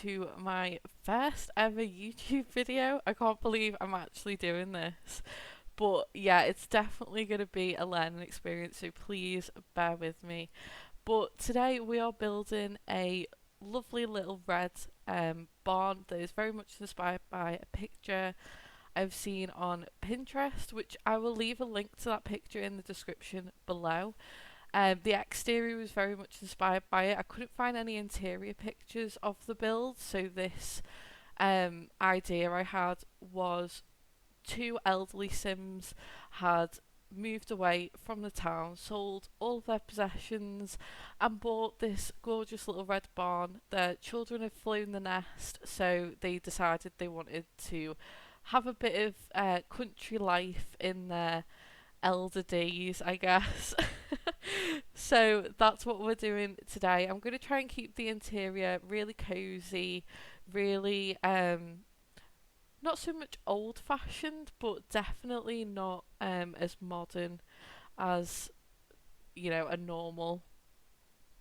to my first ever YouTube video. I can't believe I'm actually doing this. But yeah, it's definitely going to be a learning experience, so please bear with me. But today we are building a lovely little red barn that is very much inspired by a picture I've seen on Pinterest, which I will leave a link to that picture in the description below. The exterior was very much inspired by it. I couldn't find any interior pictures of the build, so this idea I had was two elderly Sims had moved away from the town, sold all of their possessions, and bought this gorgeous little red barn. Their children had flown the nest, so they decided they wanted to have a bit of country life in their elder days, I guess. So that's what we're doing today. I'm going to try and keep the interior really cozy, really not so much old fashioned, but definitely not as modern as, a normal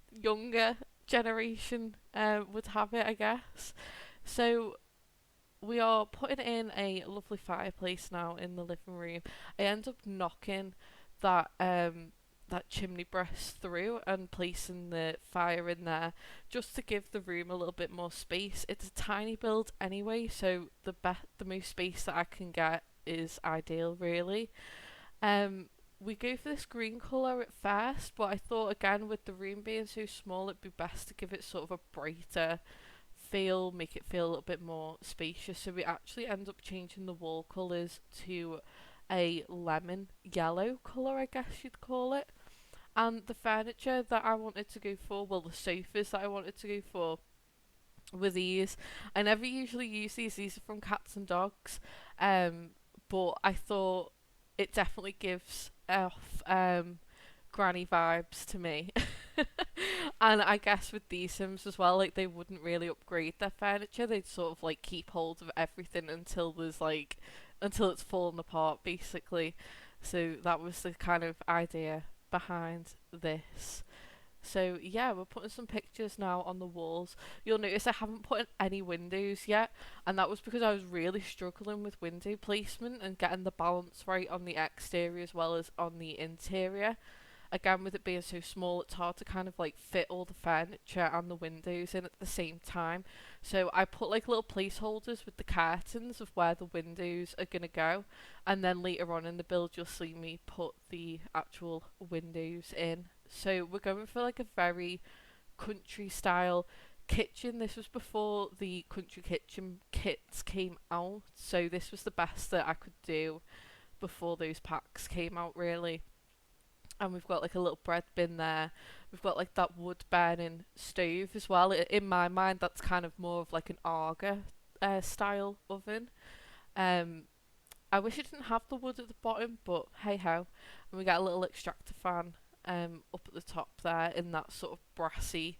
younger generation would have it, I guess. So we are putting in a lovely fireplace now in the living room. I end up knocking that chimney breast through and placing the fire in there just to give the room a little bit more space. It's a tiny build anyway, so the most space that I can get is ideal, really. We go for this green colour at first, but I thought again with the room being so small it'd be best to give it sort of a brighter feel, make it feel a little bit more spacious. So we actually end up changing the wall colours to a lemon yellow colour, I guess you'd call it. And the furniture that I wanted to go for, well, the sofas that I wanted to go for were these. I never usually use these are from Cats and Dogs, but I thought it definitely gives off granny vibes to me. And I guess with these Sims as well, like they wouldn't really upgrade their furniture. They'd sort of like keep hold of everything until it's fallen apart, basically. So that was the kind of idea behind this. So yeah, we're putting some pictures now on the walls. You'll notice I haven't put in any windows yet, and that was because I was really struggling with window placement and getting the balance right on the exterior as well as on the interior. Again, with it being so small, it's hard to kind of like fit all the furniture and the windows in at the same time. So I put like little placeholders with the curtains of where the windows are gonna go, and then later on in the build you'll see me put the actual windows in. So we're going for like a very country style kitchen. This was before the country kitchen kits came out, so this was the best that I could do before those packs came out, really. And we've got like a little bread bin there. We've got like that wood burning stove as well. In my mind, that's kind of more of like an Arga style oven. Um, I wish it didn't have the wood at the bottom, but hey ho. And we got a little extractor fan up at the top there in that sort of brassy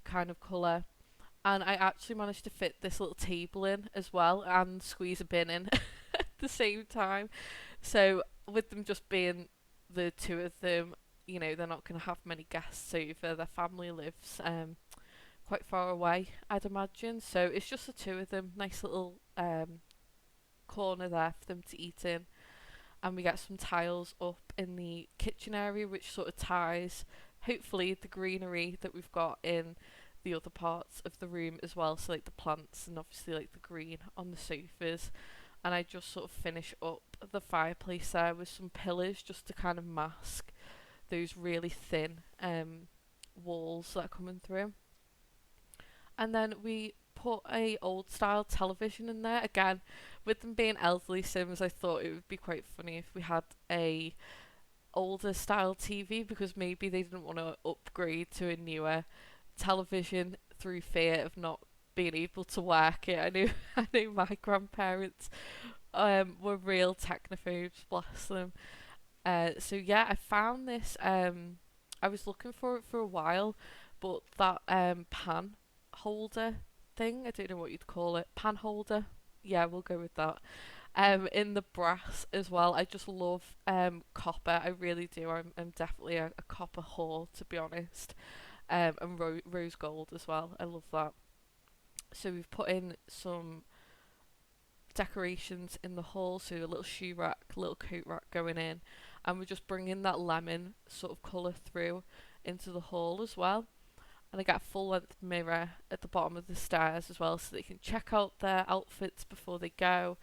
kind of colour. And I actually managed to fit this little table in as well and squeeze a bin in at the same time. So with them just being the two of them, they're not going to have many guests over. Their family lives quite far away, I'd imagine. So it's just the two of them. Nice little corner there for them to eat in. And we get some tiles up in the kitchen area, which sort of ties, hopefully, the greenery that we've got in the other parts of the room as well. So like the plants and obviously like the green on the sofas. And I just sort of finish up the fireplace there with some pillars just to kind of mask those really thin walls that are coming through. And then we put a old style television in there. Again, with them being elderly Sims, I thought it would be quite funny if we had a older style TV, because maybe they didn't want to upgrade to a newer television through fear of not being able to work it. I knew my grandparents were real technophobes, bless them. So yeah, I found this. I was looking for it for a while, but that pan holder thing, I don't know what you'd call it, pan holder. Yeah, we'll go with that. In the brass as well. I just love copper. I really do. I'm definitely a copper whore, to be honest. And rose gold as well. I love that. So we've put in some decorations in the hall, so a little shoe rack, little coat rack going in, and we're just bringing that lemon sort of colour through into the hall as well. And I got a full length mirror at the bottom of the stairs as well, so they can check out their outfits before they go.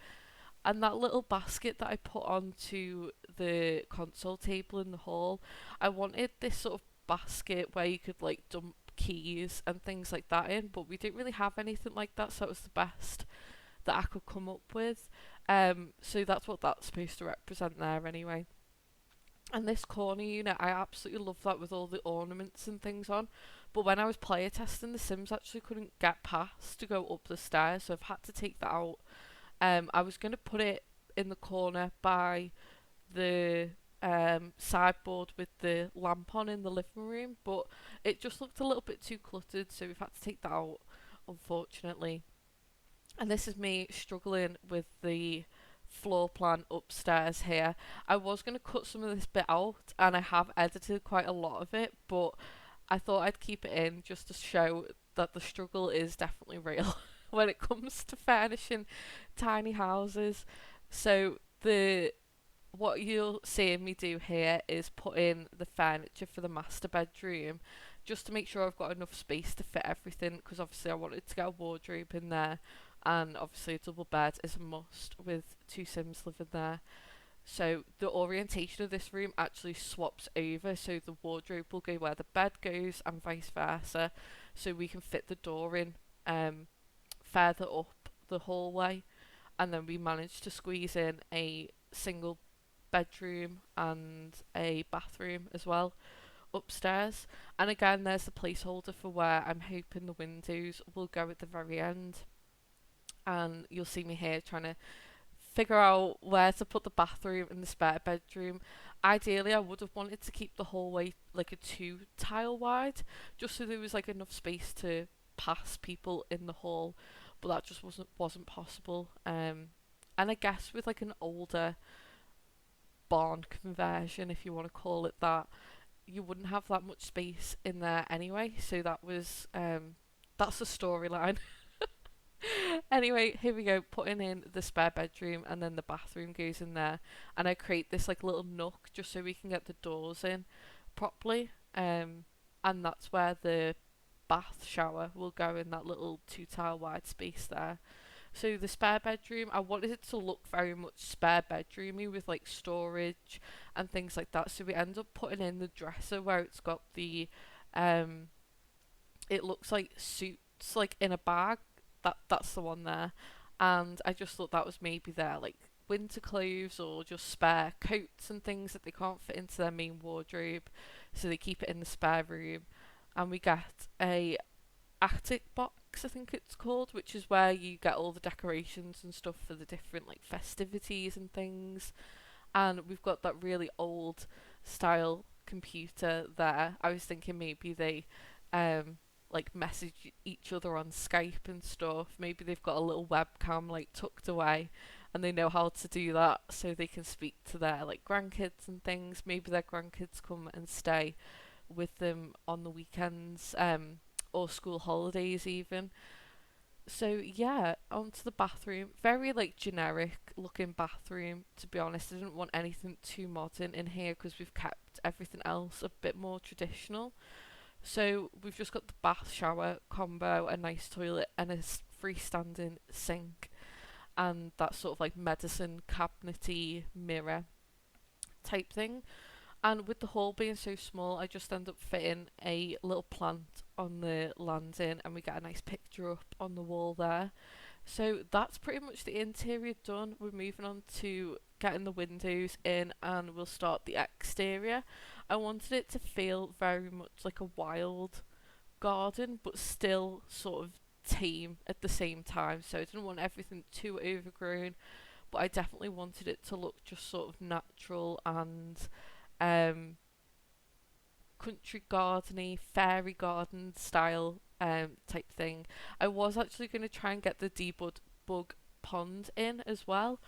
And that little basket that I put onto the console table in the hall, I wanted this sort of basket where you could like dump keys and things like that in, but we didn't really have anything like that, so it was the best that I could come up with. So that's what that's supposed to represent there anyway. And this corner unit, I absolutely love that with all the ornaments and things on. But when I was player testing, the Sims actually couldn't get past to go up the stairs, so I've had to take that out. I was going to put it in the corner by the sideboard with the lamp on in the living room, but it just looked a little bit too cluttered, so we've had to take that out, unfortunately. And this is me struggling with the floor plan upstairs here. I was going to cut some of this bit out, and I have edited quite a lot of it, but I thought I'd keep it in just to show that the struggle is definitely real when it comes to furnishing tiny houses. So the what you'll see me do here is put in the furniture for the master bedroom just to make sure I've got enough space to fit everything, because obviously I wanted to get a wardrobe in there, and obviously a double bed is a must with two Sims living there. So the orientation of this room actually swaps over, so the wardrobe will go where the bed goes and vice versa, so we can fit the door in further up the hallway, and then we managed to squeeze in a single bedroom and a bathroom as well upstairs. And again, there's the placeholder for where I'm hoping the windows will go at the very end. And you'll see me here trying to figure out where to put the bathroom and the spare bedroom. Ideally, I would have wanted to keep the hallway like a 2 tile wide, just so there was like enough space to pass people in the hall, but that just wasn't possible. And I guess with like an older barn conversion, if you want to call it that, you wouldn't have that much space in there anyway. So that's the storyline. Anyway, here we go, putting in the spare bedroom, and then the bathroom goes in there, and I create this like little nook just so we can get the doors in properly. And that's where the bath shower will go, in that little 2 tile wide space there. So the spare bedroom, I wanted it to look very much spare bedroomy with like storage and things like that. So we end up putting in the dresser where it's got the it looks like suits like in a bag. That's the one there. And I just thought that was maybe their like winter clothes or just spare coats and things that they can't fit into their main wardrobe, so they keep it in the spare room. And we get a attic box, I think it's called, which is where you get all the decorations and stuff for the different like festivities and things. And we've got that really old style computer there. I was thinking maybe they like message each other on Skype and stuff. Maybe they've got a little webcam like tucked away, and they know how to do that, so they can speak to their like grandkids and things. Maybe their grandkids come and stay with them on the weekends, or school holidays even. So yeah, onto the bathroom. Very like generic looking bathroom, to be honest. I didn't want anything too modern in here because we've kept everything else a bit more traditional. So we've just got the bath shower combo, a nice toilet, and a freestanding sink, and that sort of like medicine cabinety mirror type thing. And with the hall being so small, I just end up fitting a little plant on the landing, and we get a nice picture up on the wall there. So that's pretty much the interior done. We're moving on to getting the windows in, and we'll start the exterior. I wanted it to feel very much like a wild garden, but still sort of tame at the same time. So I didn't want everything too overgrown, but I definitely wanted it to look just sort of natural and um, country gardeny, fairy garden style type thing. I was actually going to try and get the debug bug pond in as well,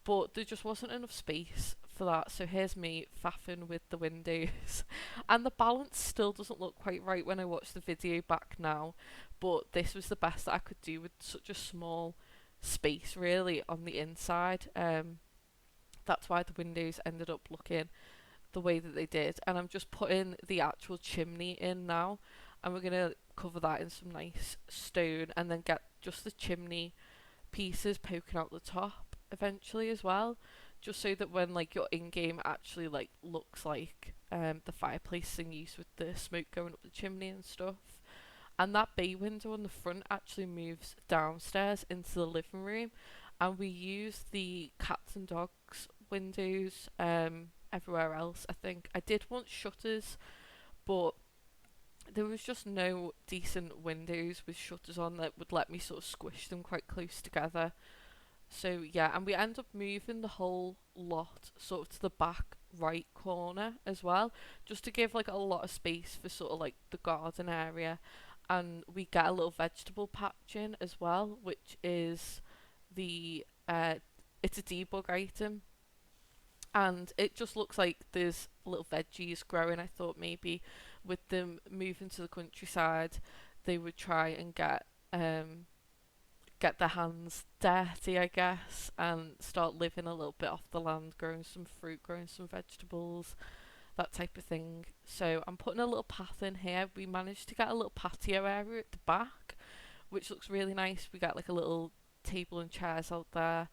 but there just wasn't enough space for that. So here's me faffing with the windows. And the balance still doesn't look quite right when I watch the video back now, but this was the best that I could do with such a small space really on the inside. That's why the windows ended up looking the way that they did. And I'm just putting the actual chimney in now, and we're gonna cover that in some nice stone and then get just the chimney pieces poking out the top eventually as well, just so that when like your in-game actually like looks like the fireplace in use with the smoke going up the chimney and stuff. And that bay window on the front actually moves downstairs into the living room, and we use the cats and dogs windows everywhere else. I think I did want shutters, but there was just no decent windows with shutters on that would let me sort of squish them quite close together. So yeah, and we end up moving the whole lot sort of to the back right corner as well, just to give like a lot of space for sort of like the garden area. And we get a little vegetable patch in as well, which is the it's a debug item, and it just looks like there's little veggies growing. I thought maybe with them moving to the countryside, they would try and get their hands dirty, I guess, and start living a little bit off the land, growing some fruit, growing some vegetables, that type of thing. So I'm putting a little path in here. We managed to get a little patio area at the back, which looks really nice. We got like a little table and chairs out there,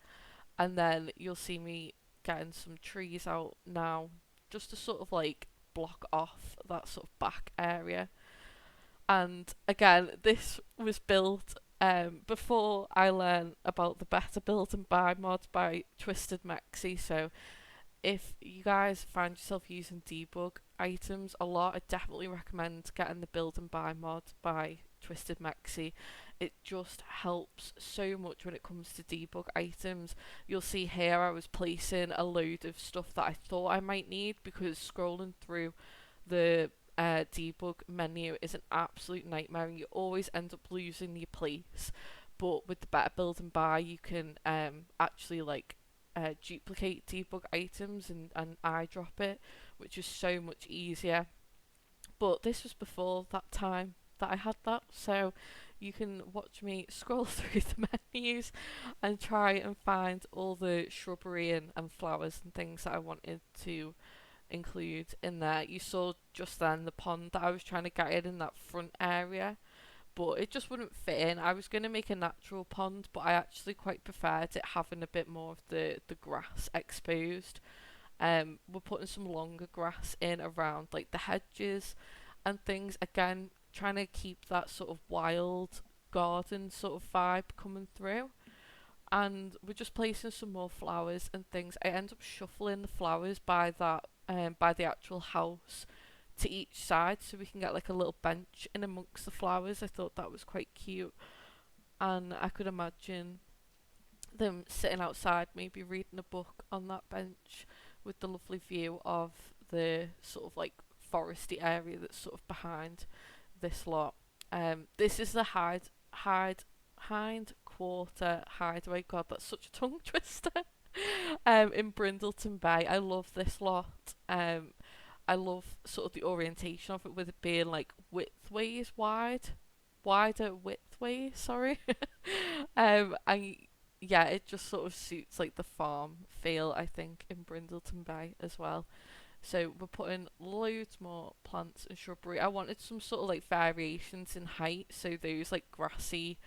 and then you'll see me getting some trees out now, just to sort of like block off that sort of back area. And again, this was built before I learned about the Better Build and Buy mod by Twisted Mexi. So if you guys find yourself using debug items a lot, I definitely recommend getting the Build and Buy mod by Twisted Mexi. It just helps so much when it comes to debug items. You'll see here I was placing a load of stuff that I thought I might need, because scrolling through the debug menu is an absolute nightmare, and you always end up losing your place. But with the Better Build and Buy, you can actually like duplicate debug items and eyedrop it, which is so much easier. But this was before that time that I had that, so you can watch me scroll through the menus and try and find all the shrubbery and flowers and things that I wanted to include in there. You saw just then the pond that I was trying to get in that front area, but it just wouldn't fit in. I was going to make a natural pond, but I actually quite preferred it having a bit more of the grass exposed. We're putting some longer grass in around like the hedges and things, again trying to keep that sort of wild garden sort of vibe coming through. And we're just placing some more flowers and things. I end up shuffling the flowers by that by the actual house to each side, so we can get like a little bench in amongst the flowers. I thought that was quite cute, and I could imagine them sitting outside maybe reading a book on that bench with the lovely view of the sort of like foresty area that's sort of behind this lot. This is the Hind Quarter Hideaway. God, that's such a tongue twister. In Brindleton Bay. I love this lot. I love sort of the orientation of it, with it being like widthways wider widthways. Sorry. And yeah, it just sort of suits like the farm feel, I think, in Brindleton Bay as well. So we're putting loads more plants and shrubbery. I wanted some sort of like variations in height, so those like grassy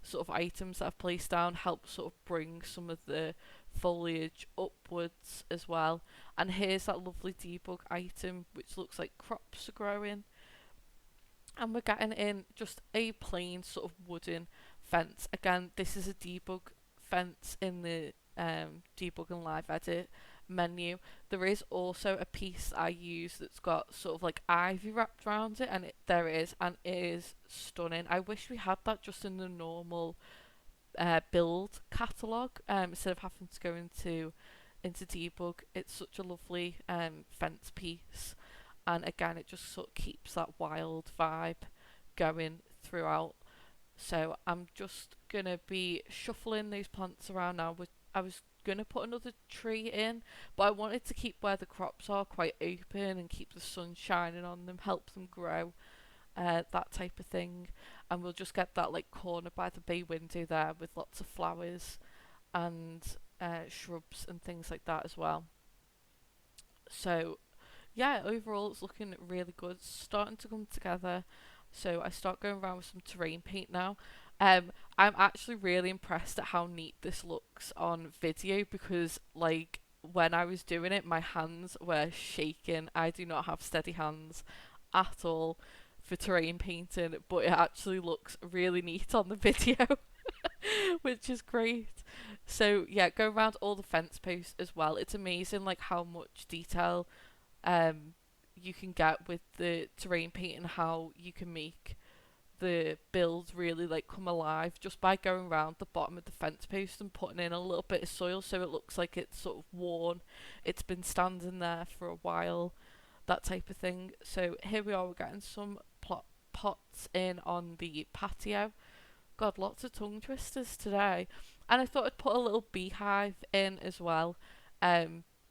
sort of items that I've placed down help sort of bring some of the foliage upwards as well. And here's that lovely debug item, which looks like crops are growing. And we're getting in just a plain sort of wooden fence. Again, this is a debug fence in the debug and live edit menu. There is also a piece I use that's got sort of like ivy wrapped around it, and there it is, and it is stunning. I wish we had that just in the normal build catalogue, instead of having to go into debug. It's such a lovely fence piece, and again it just sort of keeps that wild vibe going throughout. So I'm just gonna be shuffling these plants around now. I was gonna put another tree in, but I wanted to keep where the crops are quite open and keep the sun shining on them, help them grow, that type of thing. And we'll just get that like corner by the bay window there with lots of flowers and shrubs and things like that as well. So yeah, overall it's looking really good. It's starting to come together. So I start going around with some terrain paint now. I'm actually really impressed at how neat this looks on video because like when I was doing it, my hands were shaking. I do not have steady hands at all for terrain painting, but it actually looks really neat on the video, which is great. So yeah, go around all the fence posts as well. It's amazing like how much detail um, you can get with the terrain paint and how you can make the build really like come alive just by going around the bottom of the fence post and putting in a little bit of soil so it looks like it's sort of worn, it's been standing there for a while, that type of thing. So here we are, we're getting some pots in on the patio. God, lots of tongue twisters today. And I thought I'd put a little beehive in as well.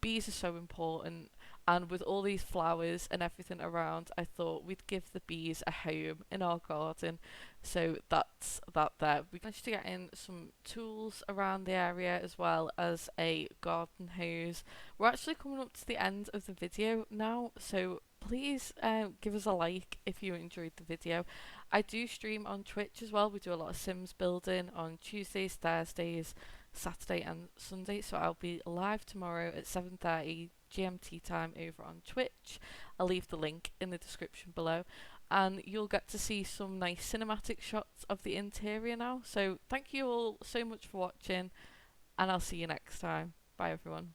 Bees are so important, and with all these flowers and everything around, I thought we'd give the bees a home in our garden. So that's that there. We managed to get in some tools around the area as well as a garden hose. We're actually coming up to the end of the video now, so please give us a like if you enjoyed the video. I do stream on Twitch as well. We do a lot of Sims building on Tuesdays, Thursdays, Saturday and Sunday. So I'll be live tomorrow at 7:30 GMT time over on Twitch. I'll leave the link in the description below. And you'll get to see some nice cinematic shots of the interior now. So thank you all so much for watching, and I'll see you next time. Bye everyone.